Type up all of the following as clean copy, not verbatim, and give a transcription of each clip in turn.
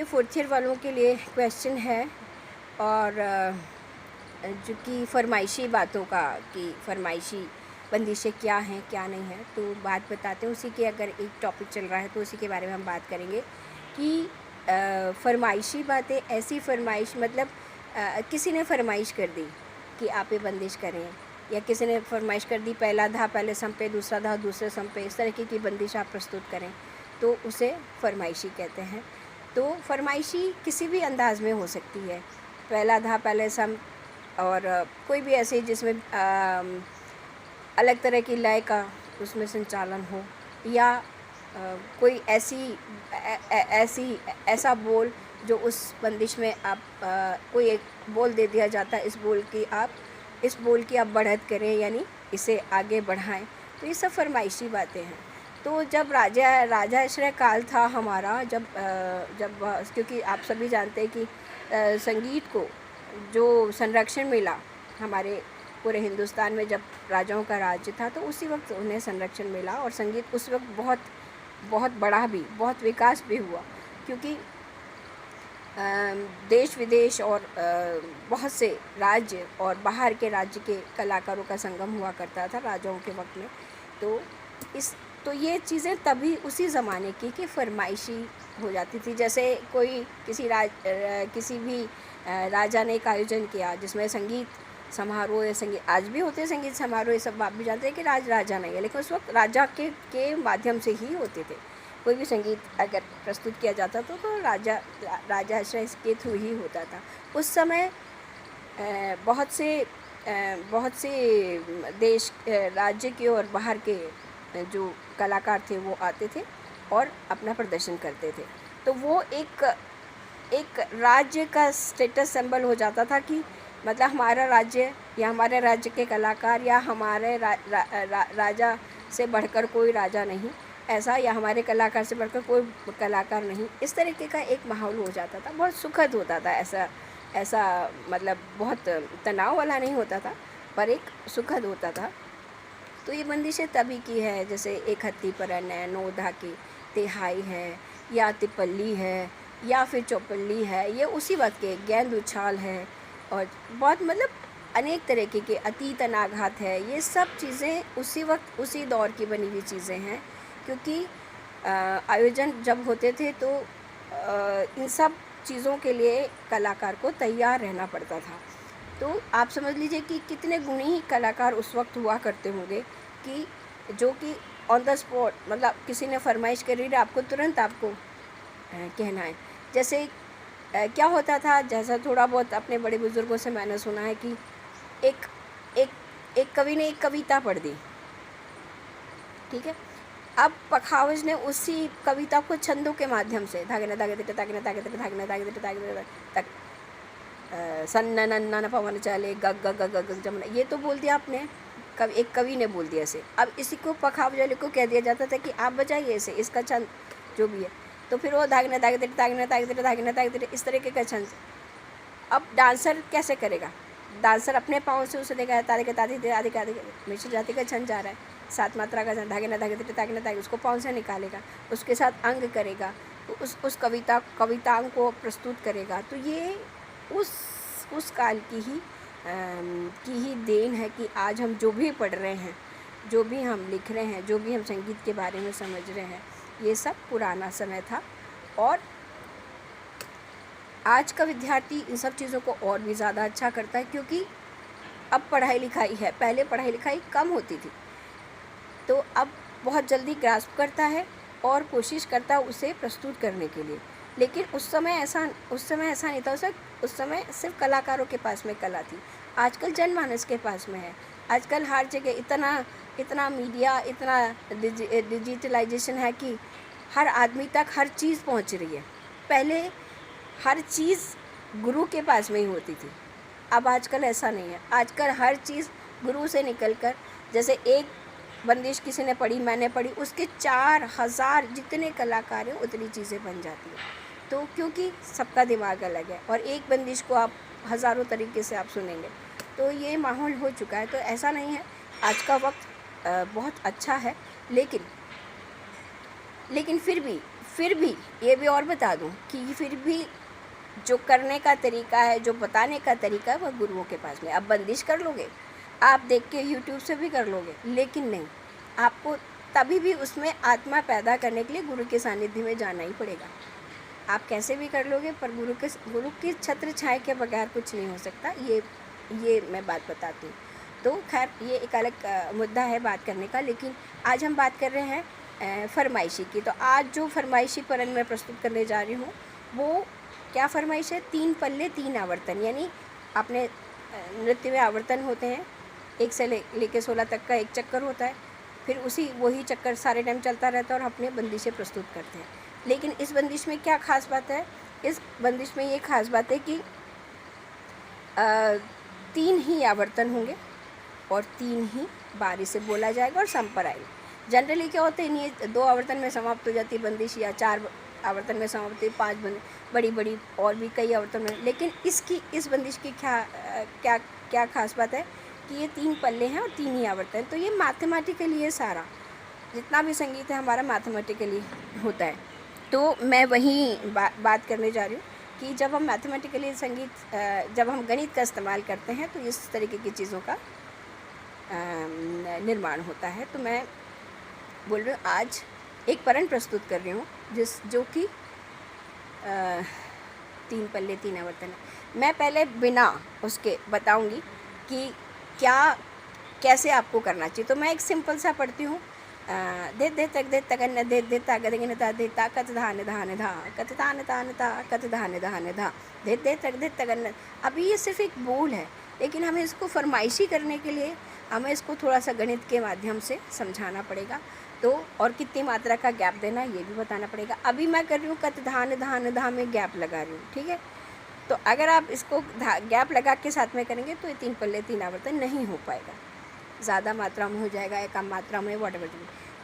ये fourth year वालों के लिए क्वेश्चन है और जो कि फरमाइशी बातों का कि फरमाइशी बंदिशें क्या हैं क्या नहीं हैं, तो बात बताते हैं उसी के। अगर एक टॉपिक चल रहा है तो उसी के बारे में हम बात करेंगे कि फरमाइशी बातें, ऐसी फरमाइश मतलब किसी ने फरमाइश कर दी कि आप ये बंदिश करें, या किसी ने फरमाइश कर दी पहला धा पहले सम पे, दूसरा धा दूसरे सम पे, इस तरीके की बंदिश आप प्रस्तुत करें तो उसे फरमाइशी कहते हैं। तो फरमाइशी किसी भी अंदाज में हो सकती है, पहला धा पहले सम, और कोई भी ऐसे जिसमें अलग तरह की लय का उसमें संचालन हो, या कोई ऐसा बोल जो उस बंदिश में आप कोई एक बोल दे दिया जाता है, इस बोल की आप बढ़त करें, यानी इसे आगे बढ़ाएं। तो ये सब फरमाइशी बातें हैं। तो जब राजाश्रय काल था हमारा, जब क्योंकि आप सभी जानते हैं कि संगीत को जो संरक्षण मिला हमारे पूरे हिंदुस्तान में, जब राजाओं का राज्य था तो उसी वक्त उन्हें संरक्षण मिला, और संगीत उस वक्त बहुत बड़ा भी, बहुत विकास भी हुआ, क्योंकि देश विदेश और बहुत से राज्य और बाहर के राज्य के कलाकारों का संगम हुआ करता था राजाओं के वक्त में। तो ये चीज़ें तभी उसी ज़माने की कि फरमाइशी हो जाती थी। जैसे कोई किसी भी राजा ने एक आयोजन किया जिसमें संगीत समारोह या संगीत, आज भी होते हैं संगीत समारोह, ये सब आप भी जानते हैं कि राजा नहीं है, लेकिन उस वक्त राजा के माध्यम से ही होते थे। कोई भी संगीत अगर प्रस्तुत किया जाता था तो राजाश्रय के थ्रू ही होता था। उस समय बहुत से देश राज्य के और बाहर के जो कलाकार थे वो आते थे और अपना प्रदर्शन करते थे। तो वो एक राज्य का स्टेटस सिंबल हो जाता था कि मतलब हमारा राज्य या हमारे राज्य के कलाकार या हमारे राजा से बढ़कर कोई राजा नहीं ऐसा, या हमारे कलाकार से बढ़कर कोई कलाकार नहीं, इस तरीके का एक माहौल हो जाता था। बहुत सुखद होता था ऐसा मतलब बहुत तनाव वाला नहीं होता था, पर एक सुखद होता था। तो ये बंदिशें तभी की है, जैसे एक हत्ती परन है, नौ धा की तिहाई है, या तिपल्ली है, या फिर चौपल्ली है, ये उसी वक्त के गेंद उछाल है, और बहुत मतलब अनेक तरीके के अतीत अनाघात है। ये सब चीज़ें उसी वक्त उसी दौर की बनी हुई चीज़ें हैं, क्योंकि आयोजन जब होते थे तो इन सब चीज़ों के लिए कलाकार को तैयार रहना पड़ता था। तो आप समझ लीजिए कि कितने गुणी कलाकार उस वक्त हुआ करते होंगे कि जो कि ऑन द स्पॉट, मतलब किसी ने फरमाइश करी है आपको, तुरंत आपको कहना है। जैसे क्या होता था, जैसा थोड़ा बहुत अपने बड़े बुज़ुर्गों से मैंने सुना है कि एक कवि ने एक कविता पढ़ दी, ठीक है। अब पखावज ने उसी कविता को छंदों के माध्यम से धागने तक सन्न नन्न पवन चले गग गग गग गग जमुना, ये तो बोल दिया आपने, एक कवि ने बोल दिया इसे। अब इसी को पखावज को कह दिया जाता था कि आप बजाइए इसे, इसका छंद जो भी है, तो फिर वो धागने इस तरीके का छंद। अब डांसर कैसे करेगा? डांसर अपने पाँव से उसे देगा, तारे के तादी आदि मिश्र जाति का छंद जा रहा है, 7 मात्रा का छंद, धागे उसको पाँव से निकालेगा, उसके साथ अंग करेगा, तो उस कविताओं को प्रस्तुत करेगा। तो ये उस काल की ही देन है कि आज हम जो भी पढ़ रहे हैं, जो भी हम लिख रहे हैं, जो भी हम संगीत के बारे में समझ रहे हैं, ये सब पुराना समय था। और आज का विद्यार्थी इन सब चीज़ों को और भी ज़्यादा अच्छा करता है, क्योंकि अब पढ़ाई लिखाई है। पहले पढ़ाई लिखाई कम होती थी, तो अब बहुत जल्दी ग्रास्प करता है और कोशिश करता है उसे प्रस्तुत करने के लिए। लेकिन उस समय ऐसा नहीं था। उस समय सिर्फ कलाकारों के पास में कला थी। आजकल जनमानस के पास में है। आजकल हर जगह इतना मीडिया, इतना डिजिटलाइजेशन है कि हर आदमी तक हर चीज़ पहुंच रही है। पहले हर चीज़ गुरु के पास में ही होती थी, अब आजकल ऐसा नहीं है। आजकल हर चीज़ गुरु से निकलकर, जैसे एक बंदिश किसी ने पढ़ी, मैंने पढ़ी, उसके 4000 जितने कलाकार हैं उतनी चीज़ें बन जाती हैं। तो क्योंकि सबका दिमाग अलग है, और एक बंदिश को आप हज़ारों तरीके से आप सुनेंगे, तो ये माहौल हो चुका है। तो ऐसा नहीं है, आज का वक्त बहुत अच्छा है, लेकिन फिर फिर भी ये भी और बता दूं कि फिर भी जो करने का तरीका है, जो बताने का तरीका है, वह गुरुओं के पास में। अब बंदिश कर लोगे, आप देख के यूट्यूब से भी कर लोगे, लेकिन नहीं, आपको तभी भी उसमें आत्मा पैदा करने के लिए गुरु के सानिध्य में जाना ही पड़ेगा। आप कैसे भी कर लोगे, पर गुरु की छत्र छाया के बगैर कुछ नहीं हो सकता। ये मैं बात बताती हूँ। तो खैर ये एक अलग मुद्दा है बात करने का, लेकिन आज हम बात कर रहे हैं फरमाइशी की। तो आज जो फरमाइशी परन मैं प्रस्तुत करने जा रही हूँ, वो क्या फरमाइश है? 3 पल्ले 3 आवर्तन। यानी अपने नृत्य में आवर्तन होते हैं, 1 से लेके 16 तक का एक चक्कर होता है, फिर वही चक्कर सारे टाइम चलता रहता है और अपने बंदिशें प्रस्तुत करते हैं। लेकिन इस बंदिश में क्या खास बात है? इस बंदिश में ये खास बात है कि 3 ही आवर्तन होंगे और 3 ही बारी से बोला जाएगा और सम पर आएगा। जनरली क्या होता है, ये 2 आवर्तन में समाप्त हो जाती है बंदिश, या 4 आवर्तन में समाप्त होती है, 5 बड़ी और भी कई आवर्तन में। लेकिन इस बंदिश की क्या खास बात है कि ये 3 पल्ले हैं और 3 ही आवर्तन। तो ये मैथमेटिकली, ये सारा जितना भी संगीत है हमारा मैथमेटिकली होता है। तो मैं वहीं बात करने जा रही हूँ कि जब हम मैथमेटिकली जब हम गणित का इस्तेमाल करते हैं तो इस तरीके की चीज़ों का निर्माण होता है। तो मैं बोल रही हूँ, आज एक परन प्रस्तुत कर रही हूँ जो कि 3 पल्ले 3 आवर्तन है। मैं पहले बिना उसके बताऊँगी कि कैसे आपको करना चाहिए। तो मैं एक सिंपल सा पढ़ती हूँ। दे दे तक दे तगन दे दे ता गदगिन ता दे ता कत धान धान धा कत तान तान ता कत धान धान धा दे दे तक दे तगन। अभी ये सिर्फ एक बोल है, लेकिन हमें इसको फरमाइशी करने के लिए हमें इसको थोड़ा सा गणित के माध्यम से समझाना पड़ेगा। तो और कितनी मात्रा का गैप देना ये भी बताना पड़ेगा। अभी मैं कर रही हूँ कत धान धान धा में गैप लगा रही हूँ, ठीक है। तो अगर आप इसको गैप लगा के साथ में करेंगे तो ये 3 पल्ले 3 आवर्तन नहीं हो पाएगा, ज़्यादा मात्रा में हो जाएगा या कम मात्रा में, वॉटएवर।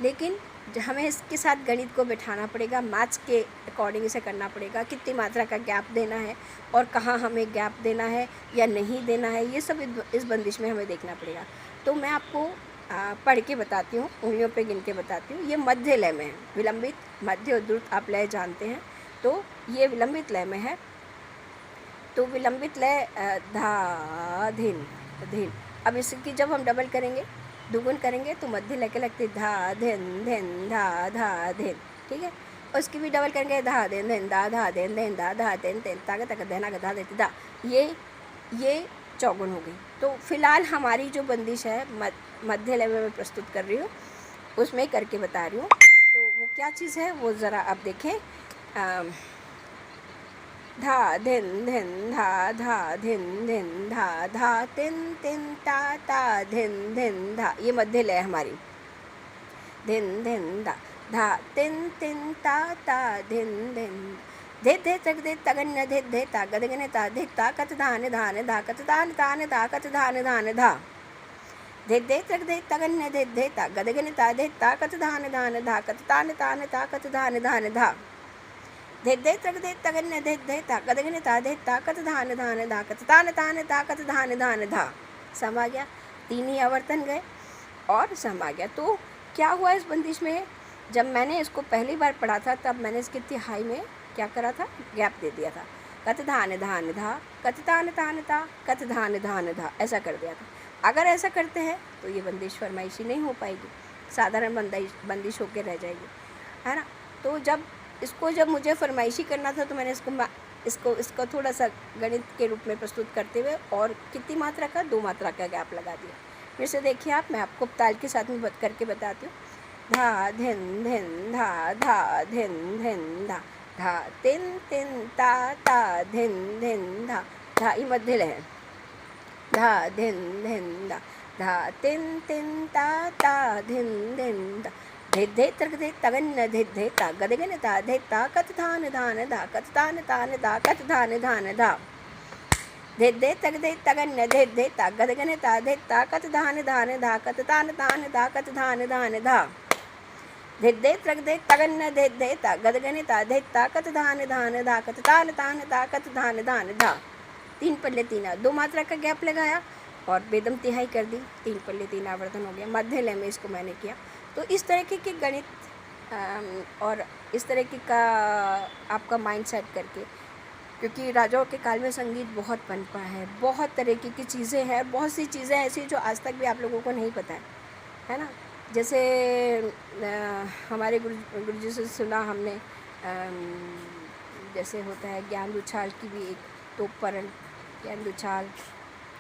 लेकिन हमें इसके साथ गणित को बिठाना पड़ेगा, मैथ्स के अकॉर्डिंग इसे करना पड़ेगा। कितनी मात्रा का गैप देना है और कहाँ हमें गैप देना है या नहीं देना है, ये सब इस बंदिश में हमें देखना पड़ेगा। तो मैं आपको पढ़ के बताती हूँ, उंगलियों पे गिन के बताती हूँ। ये मध्य लय में है, विलंबित, मध्य और द्रुत आप लय जानते हैं। तो ये विलंबित लय में है। तो विलंबित लय धा धिन धिन। अब इसकी जब हम डबल करेंगे, दुगुन करेंगे, तो मध्य लय के लगते धा धिन धिन धा धा धिन, ठीक है। और उसकी भी डबल करेंगे, धा धिन धिन धा धा धिन धिन धा धा धिन धिन ताग तक धना धा देती धा। ये चौगुन हो गई। तो फिलहाल हमारी जो बंदिश है मध्य लय में मैं प्रस्तुत कर रही हूँ, उसमें करके बता रही हूँ। तो वो क्या चीज़ है वो ज़रा आप देखें। धा धिन धिन धा धा धिन धिन धा धा तिन तिन ता ता धिन धिन धा, ये मध्य लय हमारी। धिन धिन धा धा तिन तिन ता ता धिन धिन धे धे तक दे तगन धे धे ता गदगन ता धे ता कत धान धान धा कत तान तान धा कत धान धान धा धे धे तक दे तगन धे धे ता गदगन ता धे ता कत धान धान धा कत तान तान ता कत धान धान धा धे धे तक दे तगन धे धे ता गदगन ता धे ता कत धान धान धा कत तान तान ता कत धान धान धा। सम आ गया, 3 ही आवर्तन गए और सम आ गया। तो क्या हुआ इस बंदिश में, जब मैंने इसको पहली बार पढ़ा था तब मैंने इसकी तिहाई में क्या करा था, गैप दे दिया था। कत धान धान धा कत तान तान ता कत धान धान धा, ऐसा कर दिया था। अगर ऐसा करते हैं तो ये बंदिश फरमाइशी नहीं हो पाएगी, साधारण बंदिश होकर रह जाएगी, है ना। तो जब मुझे फरमाइशी करना था तो मैंने इसको थोड़ा सा गणित के रूप में प्रस्तुत करते हुए और कितनी मात्रा का, 2 मात्रा का गैप लगा दिया। फिर से देखिए आप, मैं आपको ताल के साथ में करके बताती हूँ। धा धिन धिन धा धा धिन धिन धा धा तिन तिन ता ता धिन धिन धा धा, ये मध्य लय है। धा धिन धिन धा धा तिन तिन ता ता धिन धिन धा धे धे तक दे तगन धे धे ता गदगन ता धे ता कत धान धान धा कत तान तान धा कत धान धान धा धे धे तक दे तगन धे धे ता गदगन ता धे ता कत धान धान धा कत तान तान धा कत धान धान धा धे धे तक दे तगन धे धे ता गदगन ता धे ता कत धान धान धा कत तान तान धा कत धान धान धा। 3 पल्ले 3, 2 मात्रा का गैप लगाया और बेदम तिहाई कर दी, 3 पल्ले 3 आवर्तन हो गया। मध्य लय में इसको मैंने किया। तो इस तरीके के गणित और इस तरीके का आपका माइंड सेट करके, क्योंकि राजाओं के काल में संगीत बहुत पनपा है, बहुत तरीके की चीज़ें हैं, बहुत सी चीज़ें ऐसी जो आज तक भी आप लोगों को नहीं पता है ना। जैसे हमारे गुरुजी से सुना हमने, जैसे होता है ज्ञान उछाल की भी एक तोपपरण, ज्ञान उछाल,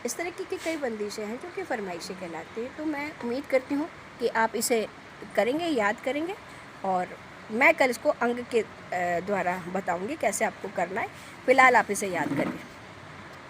इस तरीके की कई बंदिशें हैं जो कि फरमाइशें कहलाती हैं। तो मैं उम्मीद करती हूँ कि आप इसे करेंगे, याद करेंगे, और मैं कल इसको अंग के द्वारा बताऊंगी कैसे आपको करना है। फ़िलहाल आप इसे याद करिए।